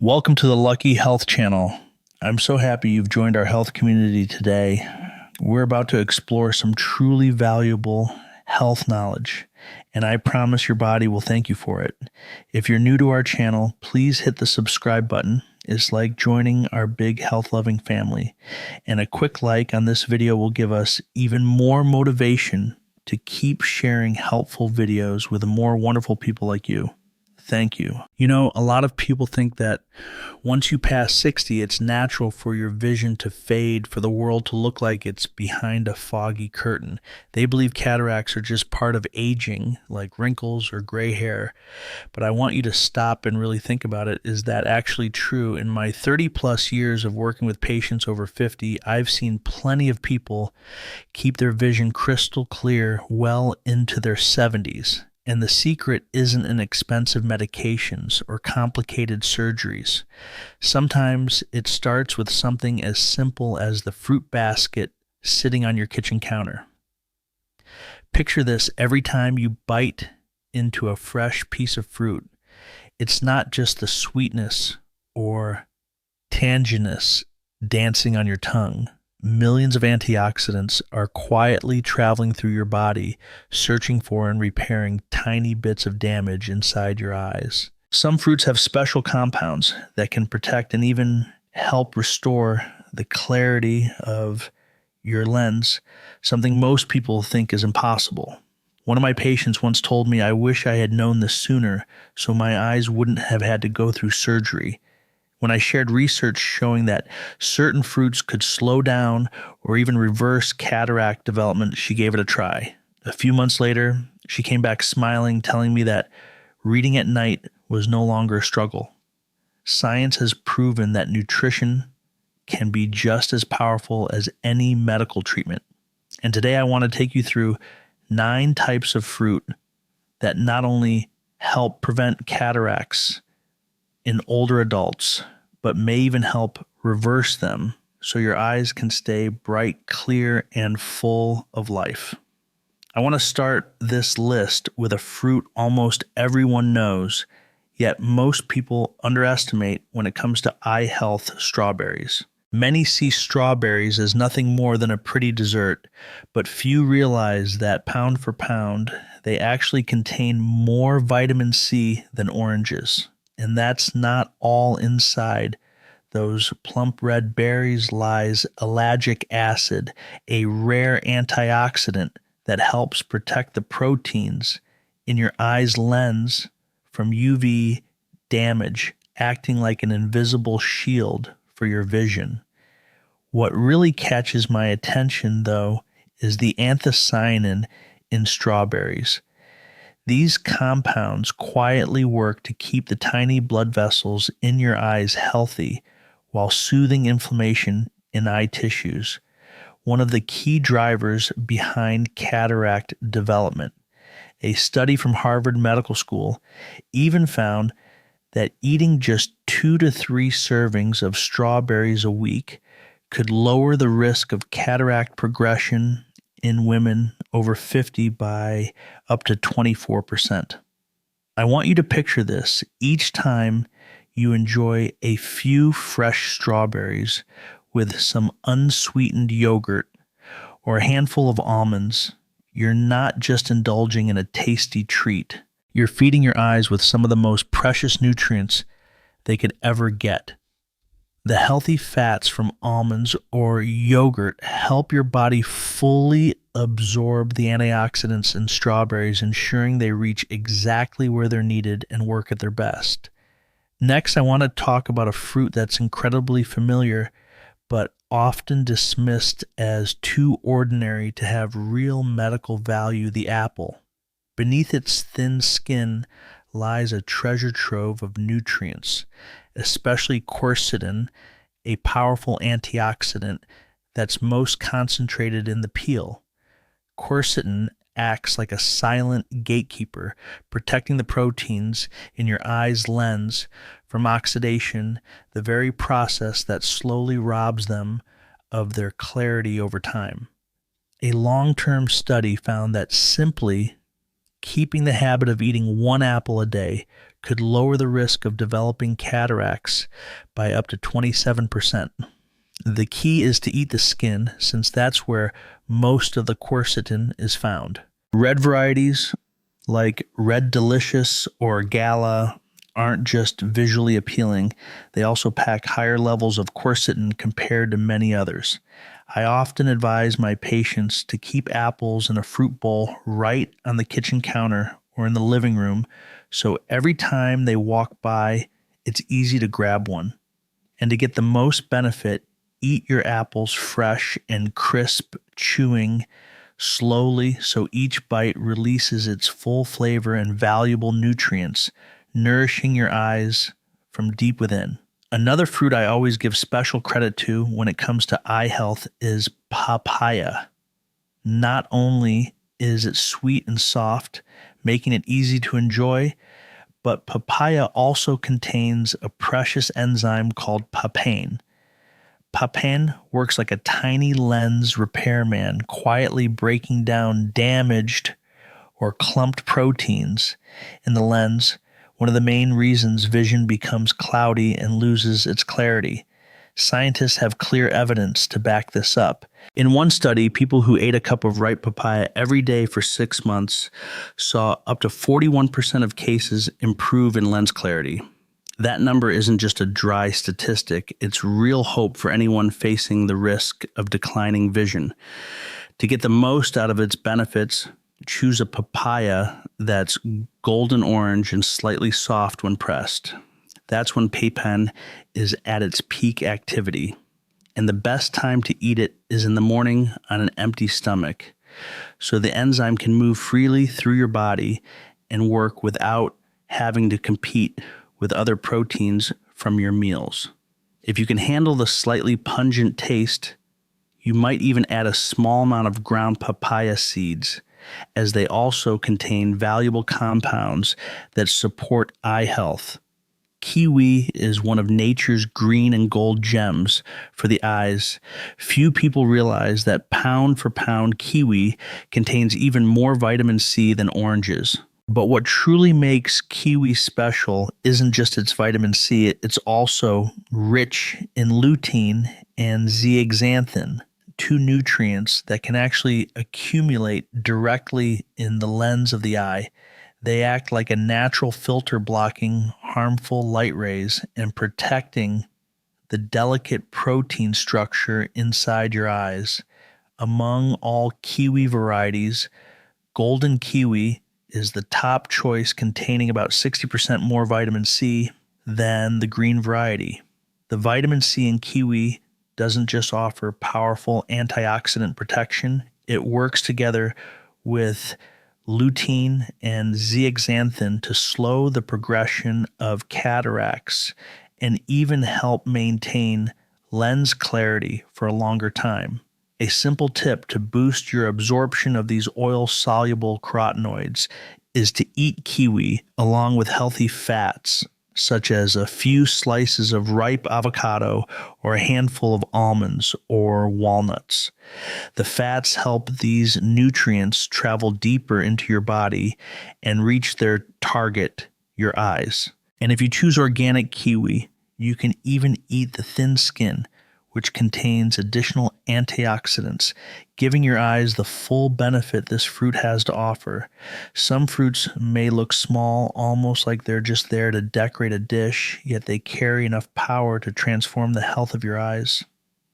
Welcome to the Lucky Health Channel. I'm so happy you've joined our health community today. We're about to explore some truly valuable health knowledge, and I promise your body will thank you for it. If you're new to our channel, please hit the subscribe button. It's like joining our big health-loving family, and a quick like on this video will give us even more motivation to keep sharing helpful videos with more wonderful people like you. Thank you. You know, a lot of people think that once you pass 60, it's natural for your vision to fade, for the world to look like it's behind a foggy curtain. They believe cataracts are just part of aging, like wrinkles or gray hair. But I want you to stop and really think about it. Is that actually true? In my 30 plus years of working with patients over 50, I've seen plenty of people keep their vision crystal clear well into their 70s. And the secret isn't in expensive medications or complicated surgeries. Sometimes it starts with something as simple as the fruit basket sitting on your kitchen counter. Picture this: every time you bite into a fresh piece of fruit, it's not just the sweetness or tanginess dancing on your tongue. Millions of antioxidants are quietly traveling through your body, searching for and repairing tiny bits of damage inside your eyes. Some fruits have special compounds that can protect and even help restore the clarity of your lens, something most people think is impossible. One of my patients once told me, "I wish I had known this sooner so my eyes wouldn't have had to go through surgery." When I shared research showing that certain fruits could slow down or even reverse cataract development, she gave it a try. A few months later, she came back smiling, telling me that reading at night was no longer a struggle. Science has proven that nutrition can be just as powerful as any medical treatment. And today I want to take you through 9 types of fruit that not only help prevent cataracts in older adults, but may even help reverse them so your eyes can stay bright, clear, and full of life. I want to start this list with a fruit almost everyone knows, yet most people underestimate when it comes to eye health: strawberries. Many see strawberries as nothing more than a pretty dessert, but few realize that pound for pound, they actually contain more vitamin C than oranges. And that's not all. Inside those plump red berries lies ellagic acid, a rare antioxidant that helps protect the proteins in your eye's lens from UV damage, acting like an invisible shield for your vision. What really catches my attention, though, is the anthocyanin in strawberries. These compounds quietly work to keep the tiny blood vessels in your eyes healthy while soothing inflammation in eye tissues, one of the key drivers behind cataract development. A study from Harvard Medical School even found that eating just 2 to 3 servings of strawberries a week could lower the risk of cataract progression in women over 50 by up to 24%. I want you to picture this: each time you enjoy a few fresh strawberries with some unsweetened yogurt or a handful of almonds, you're not just indulging in a tasty treat. You're feeding your eyes with some of the most precious nutrients they could ever get. The healthy fats from almonds or yogurt help your body fully absorb the antioxidants in strawberries, ensuring they reach exactly where they're needed and work at their best. Next, I want to talk about a fruit that's incredibly familiar, but often dismissed as too ordinary to have real medical value: the apple. Beneath its thin skin lies a treasure trove of nutrients, especially quercetin, a powerful antioxidant that's most concentrated in the peel. Quercetin acts like a silent gatekeeper, protecting the proteins in your eye's lens from oxidation, the very process that slowly robs them of their clarity over time. A long-term study found that simply keeping the habit of eating 1 apple a day could lower the risk of developing cataracts by up to 27%. The key is to eat the skin, since that's where most of the quercetin is found. Red varieties like Red Delicious or Gala aren't just visually appealing, they also pack higher levels of quercetin compared to many others. I often advise my patients to keep apples in a fruit bowl right on the kitchen counter or in the living room, so every time they walk by, it's easy to grab one. And to get the most benefit, eat your apples fresh and crisp, chewing slowly so each bite releases its full flavor and valuable nutrients, nourishing your eyes from deep within. Another fruit I always give special credit to when it comes to eye health is papaya. Not only is it sweet and soft, making it easy to enjoy, but papaya also contains a precious enzyme called papain. Papain works like a tiny lens repairman, quietly breaking down damaged or clumped proteins in the lens, one of the main reasons vision becomes cloudy and loses its clarity. Scientists have clear evidence to back this up. In one study, people who ate a cup of ripe papaya every day for 6 months saw up to 41% of cases improve in lens clarity. That number isn't just a dry statistic, it's real hope for anyone facing the risk of declining vision. To get the most out of its benefits, choose a papaya that's golden orange and slightly soft when pressed. That's when papain is at its peak activity. And the best time to eat it is in the morning on an empty stomach, so the enzyme can move freely through your body and work without having to compete with other proteins from your meals. If you can handle the slightly pungent taste, you might even add a small amount of ground papaya seeds, as they also contain valuable compounds that support eye health. Kiwi is one of nature's green and gold gems for the eyes. Few people realize that pound for pound kiwi contains even more vitamin C than oranges. But what truly makes kiwi special isn't just its vitamin C, it's also rich in lutein and zeaxanthin, two nutrients that can actually accumulate directly in the lens of the eye. They act like a natural filter, blocking harmful light rays and protecting the delicate protein structure inside your eyes. Among all kiwi varieties, golden kiwi is the top choice, containing about 60% more vitamin C than the green variety. The vitamin C in kiwi doesn't just offer powerful antioxidant protection, it works together with lutein and zeaxanthin to slow the progression of cataracts and even help maintain lens clarity for a longer time. A simple tip to boost your absorption of these oil-soluble carotenoids is to eat kiwi along with healthy fats, such as a few slices of ripe avocado or a handful of almonds or walnuts. The fats help these nutrients travel deeper into your body and reach their target, your eyes. And if you choose organic kiwi, you can even eat the thin skin, which contains additional antioxidants, giving your eyes the full benefit this fruit has to offer. Some fruits may look small, almost like they're just there to decorate a dish, yet they carry enough power to transform the health of your eyes.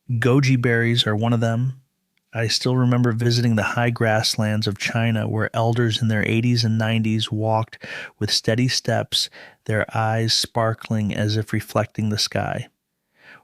Goji berries are one of them. I still remember visiting the high grasslands of China, where elders in their 80s and 90s walked with steady steps, their eyes sparkling as if reflecting the sky.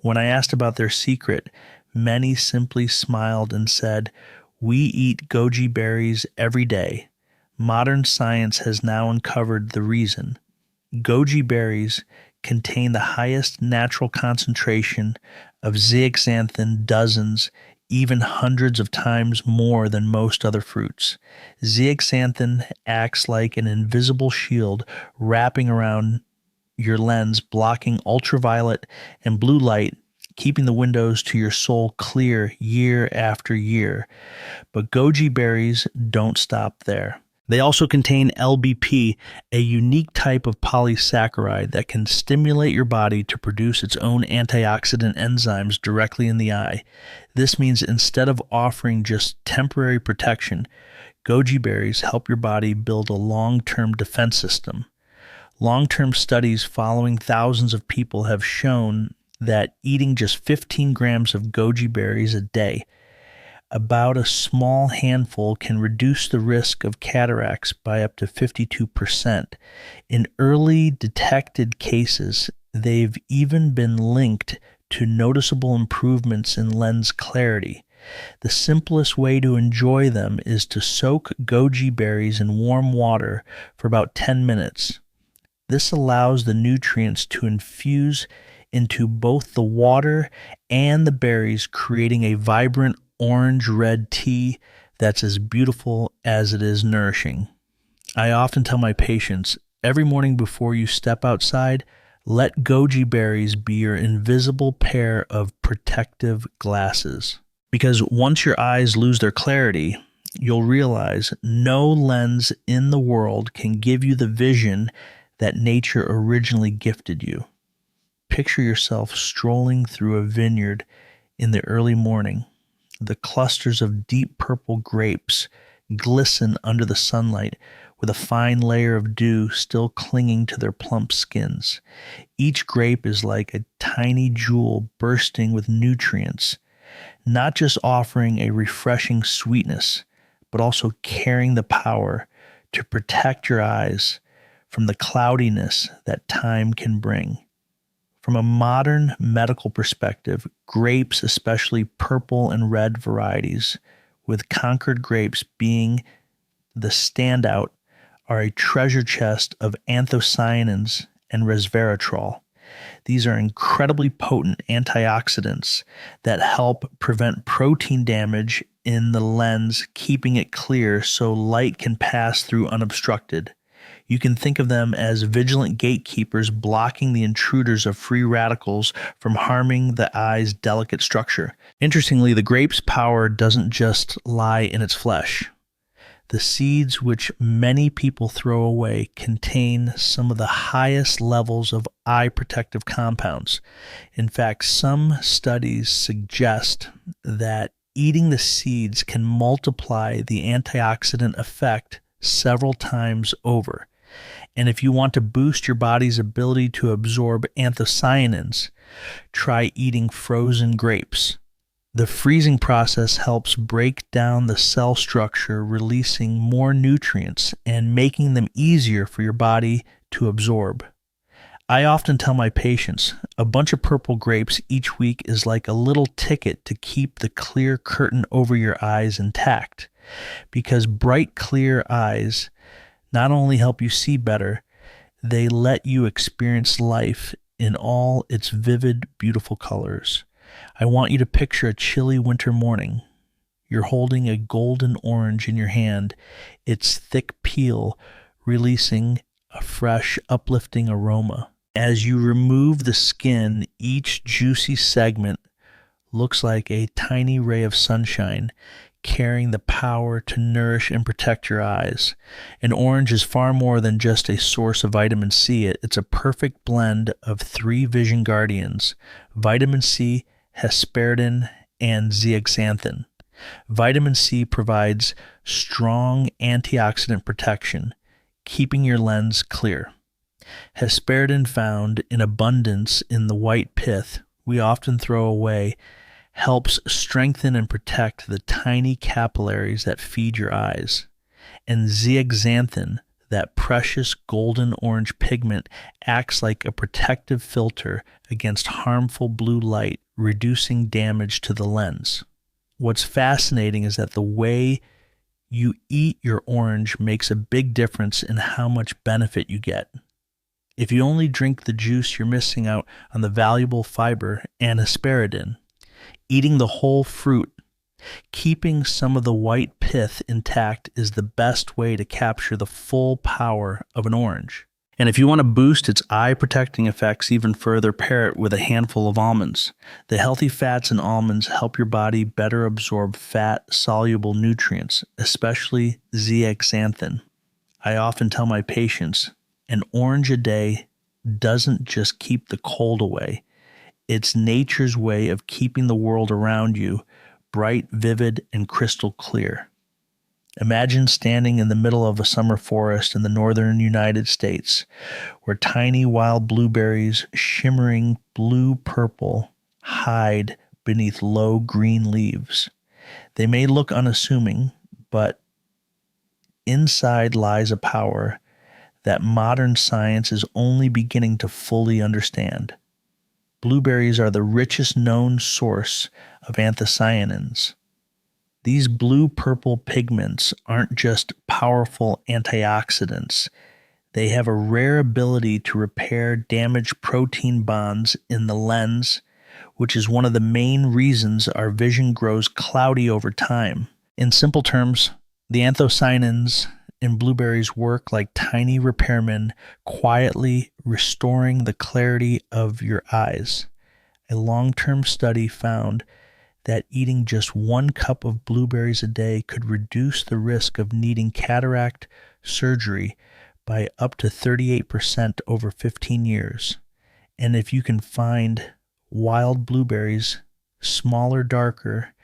When I asked about their secret, many simply smiled and said, "We eat goji berries every day. Modern science has now uncovered the reason. Goji berries contain the highest natural concentration of zeaxanthin, dozens, even hundreds of times more than most other fruits. Zeaxanthin acts like an invisible shield wrapping around your lens, blocking ultraviolet and blue light, keeping the windows to your soul clear year after year. But goji berries don't stop there. They also contain LBP, a unique type of polysaccharide that can stimulate your body to produce its own antioxidant enzymes directly in the eye. This means instead of offering just temporary protection, goji berries help your body build a long-term defense system. Long-term studies following thousands of people have shown that eating just 15 grams of goji berries a day, about a small handful, can reduce the risk of cataracts by up to 52%. In early detected cases, they've even been linked to noticeable improvements in lens clarity. The simplest way to enjoy them is to soak goji berries in warm water for about 10 minutes. This allows the nutrients to infuse into both the water and the berries, creating a vibrant orange-red tea that's as beautiful as it is nourishing. I often tell my patients, every morning before you step outside, let goji berries be your invisible pair of protective glasses. Because once your eyes lose their clarity, you'll realize no lens in the world can give you the vision that nature originally gifted you. Picture yourself strolling through a vineyard in the early morning. The clusters of deep purple grapes glisten under the sunlight with a fine layer of dew still clinging to their plump skins. Each grape is like a tiny jewel bursting with nutrients, not just offering a refreshing sweetness, but also carrying the power to protect your eyes from the cloudiness that time can bring. From a modern medical perspective, grapes, especially purple and red varieties, with Concord grapes being the standout, are a treasure chest of anthocyanins and resveratrol. These are incredibly potent antioxidants that help prevent protein damage in the lens, keeping it clear so light can pass through unobstructed. You can think of them as vigilant gatekeepers blocking the intruders of free radicals from harming the eye's delicate structure. Interestingly, the grape's power doesn't just lie in its flesh. The seeds, which many people throw away, contain some of the highest levels of eye protective compounds. In fact, some studies suggest that eating the seeds can multiply the antioxidant effect several times over. And if you want to boost your body's ability to absorb anthocyanins, try eating frozen grapes. The freezing process helps break down the cell structure, releasing more nutrients and making them easier for your body to absorb. I often tell my patients, a bunch of purple grapes each week is like a little ticket to keep the clear curtain over your eyes intact, because bright, clear eyes not only help you see better, they let you experience life in all its vivid, beautiful colors. I want you to picture a chilly winter morning. You're holding a golden orange in your hand, its thick peel releasing a fresh, uplifting aroma. As you remove the skin, each juicy segment looks like a tiny ray of sunshine, carrying the power to nourish and protect your eyes. An orange is far more than just a source of vitamin C. It's a perfect blend of three vision guardians: vitamin C, hesperidin, and zeaxanthin. Vitamin C provides strong antioxidant protection, keeping your lens clear. Hesperidin, found in abundance in the white pith we often throw away, helps strengthen and protect the tiny capillaries that feed your eyes. And zeaxanthin, that precious golden orange pigment, acts like a protective filter against harmful blue light, reducing damage to the lens. What's fascinating is that the way you eat your orange makes a big difference in how much benefit you get. If you only drink the juice, you're missing out on the valuable fiber and hesperidin. Eating the whole fruit, keeping some of the white pith intact, is the best way to capture the full power of an orange. And if you want to boost its eye-protecting effects even further, pair it with a handful of almonds. The healthy fats in almonds help your body better absorb fat-soluble nutrients, especially zeaxanthin. I often tell my patients, an orange a day doesn't just keep the cold away. It's nature's way of keeping the world around you bright, vivid, and crystal clear. Imagine standing in the middle of a summer forest in the northern United States, where tiny wild blueberries, shimmering blue-purple, hide beneath low green leaves. They may look unassuming, but inside lies a power that modern science is only beginning to fully understand. Blueberries are the richest known source of anthocyanins. These blue-purple pigments aren't just powerful antioxidants. They have a rare ability to repair damaged protein bonds in the lens, which is one of the main reasons our vision grows cloudy over time. In simple terms, the anthocyanins in blueberries work like tiny repairmen, quietly restoring the clarity of your eyes. A long-term study found that eating just 1 cup of blueberries a day could reduce the risk of needing cataract surgery by up to 38% over 15 years. And if you can find wild blueberries, smaller, darker,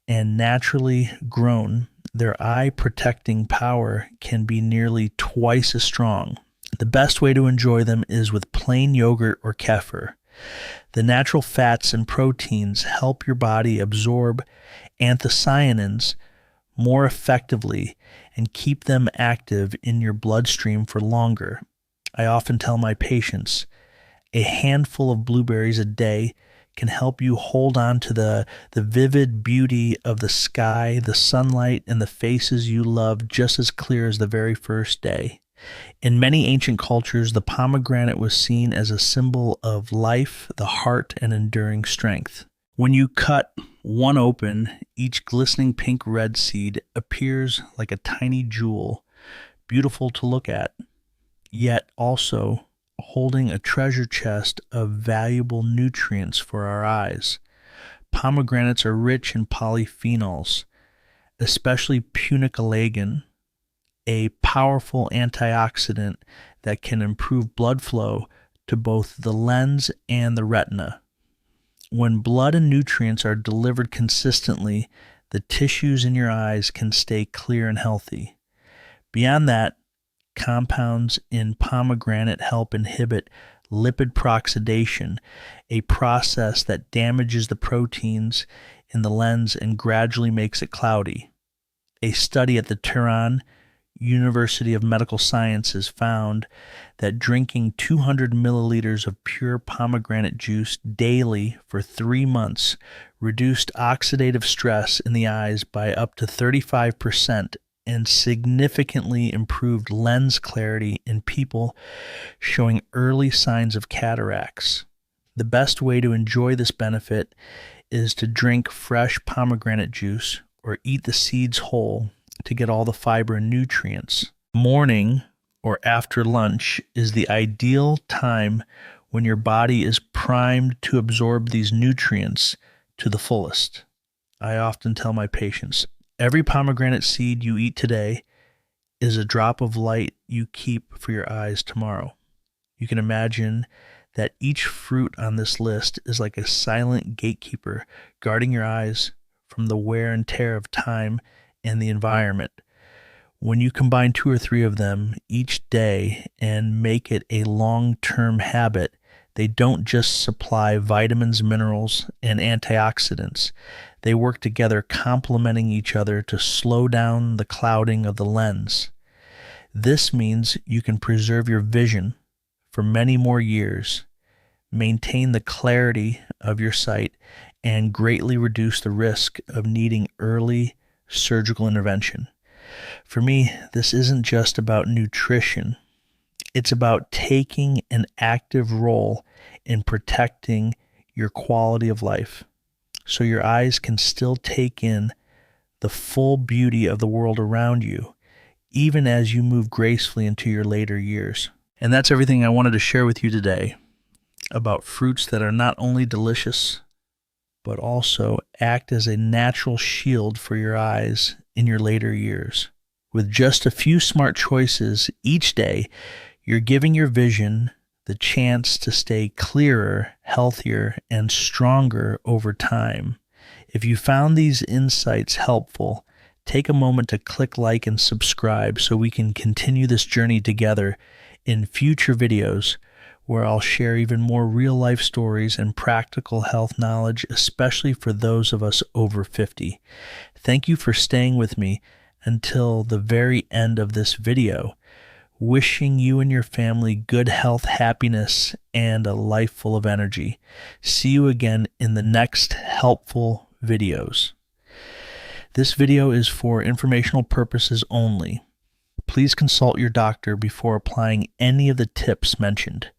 and naturally grown, their eye-protecting power can be nearly twice as strong. The best way to enjoy them is with plain yogurt or kefir. The natural fats and proteins help your body absorb anthocyanins more effectively and keep them active in your bloodstream for longer. I often tell my patients, a handful of blueberries a day can help you hold on to the vivid beauty of the sky, the sunlight, and the faces you love just as clear as the very first day. In many ancient cultures, the pomegranate was seen as a symbol of life, the heart, and enduring strength. When you cut one open, each glistening pink red seed appears like a tiny jewel, beautiful to look at, yet also holding a treasure chest of valuable nutrients for our eyes. Pomegranates are rich in polyphenols, especially punicalagin, a powerful antioxidant that can improve blood flow to both the lens and the retina. When blood and nutrients are delivered consistently, the tissues in your eyes can stay clear and healthy. Beyond that, compounds in pomegranate help inhibit lipid peroxidation, a process that damages the proteins in the lens and gradually makes it cloudy. A study at the Tehran University of Medical Sciences found that drinking 200 milliliters of pure pomegranate juice daily for 3 months reduced oxidative stress in the eyes by up to 35% and significantly improved lens clarity in people showing early signs of cataracts. The best way to enjoy this benefit is to drink fresh pomegranate juice or eat the seeds whole to get all the fiber and nutrients. Morning or after lunch is the ideal time when your body is primed to absorb these nutrients to the fullest. I often tell my patients, every pomegranate seed you eat today is a drop of light you keep for your eyes tomorrow. You can imagine that each fruit on this list is like a silent gatekeeper guarding your eyes from the wear and tear of time and the environment. When you combine 2 or 3 of them each day and make it a long-term habit, they don't just supply vitamins, minerals, and antioxidants. They work together, complementing each other to slow down the clouding of the lens. This means you can preserve your vision for many more years, maintain the clarity of your sight, and greatly reduce the risk of needing early surgical intervention. For me, this isn't just about nutrition. It's about taking an active role in protecting your quality of life so your eyes can still take in the full beauty of the world around you, even as you move gracefully into your later years. And that's everything I wanted to share with you today about fruits that are not only delicious, but also act as a natural shield for your eyes in your later years. With just a few smart choices each day, you're giving your vision the chance to stay clearer, healthier, and stronger over time. If you found these insights helpful, take a moment to click like and subscribe so we can continue this journey together in future videos where I'll share even more real-life stories and practical health knowledge, especially for those of us over 50. Thank you for staying with me until the very end of this video. Wishing you and your family good health, happiness, and a life full of energy. See you again in the next helpful videos. This video is for informational purposes only. Please consult your doctor before applying any of the tips mentioned.